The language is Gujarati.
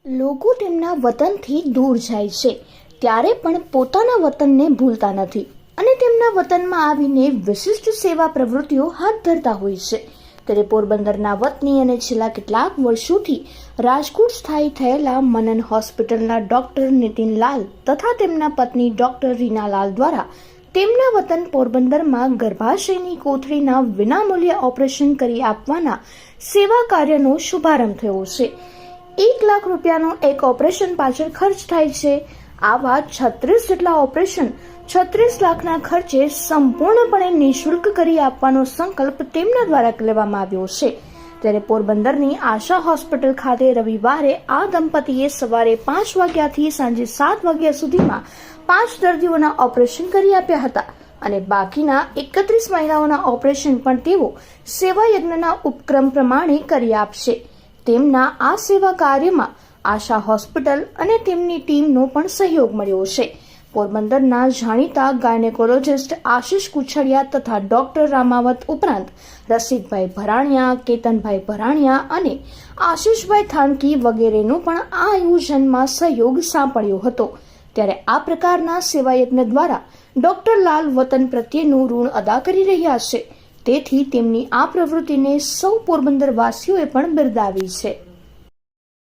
લોકો તેમના વતનથી દૂર જાય છે ત્યારે પણ પોતાના વતનને ભૂલતા નથી અને તેમના વતનમાં આવીને વિશિષ્ટ સેવા પ્રવૃત્તિઓ હાથ ધરતા હોય છે. ત્યારે પોરબંદરના વતની અને છેલ્લા કેટલાક વર્ષોથી રાજકોટ સ્થાયી થયેલા મનન હોસ્પિટલના ડોક્ટર નીતિનલાલ તથા તેમના પત્ની ડોક્ટર રીનાલાલ દ્વારા તેમના વતન પોરબંદરમાં ગર્ભાશયની કોથળીના વિનામૂલ્યે ઓપરેશન કરી આપવાના સેવા કાર્યનો શુભારંભ થયો છે. 1 લાખ રૂપિયાનો એક ઓપરેશન પાછળ ખર્ચ થાય છે. આવા 36 જેટલા ઓપરેશન 36 લાખના ખર્ચે સંપૂર્ણપણે નિઃશુલ્ક કરી આપવાનો સંકલ્પ તેમના દ્વારા લેવામાં આવ્યો છે. ત્યારે પોરબંદરની આશા હોસ્પિટલ ખાતે રવિવારે આ દંપતીએ સવારે 5 વાગ્યાથી સાંજે 7 વાગ્યા સુધીમાં 5 દર્દીઓના ઓપરેશન કરી આપ્યા હતા અને બાકીના 31 મહિલાઓના ઓપરેશન પણ તેઓ સેવા યજ્ઞના ઉપક્રમ પ્રમાણે કરી આપશે. તેમના આ સેવા કાર્યમાં આશા હોસ્પિટલ અને તેમની ટીમનો પણ સહયોગ મળ્યો છે. પોરબંદરના જાણીતા ગાયનેકોલોજિસ્ટ આશિષ કુછડિયા તથા ડોક્ટર રામાવત ઉપરાંત રસિકભાઈ ભરાણિયા, કેતનભાઈ ભરાણિયા અને આશિષભાઈ થાનકી વગેરેનો પણ આ આયોજનમાં સહયોગ સાંપડ્યો હતો. ત્યારે આ પ્રકારના સેવાયજ્ઞ દ્વારા ડોક્ટર લાલ વતન પ્રત્યેનું ઋણ અદા કરી રહ્યા છે. તેથી તેમની આ પ્રવૃત્તિને સૌ પોરબંદરવાસીઓએ પણ બિરદાવી છે.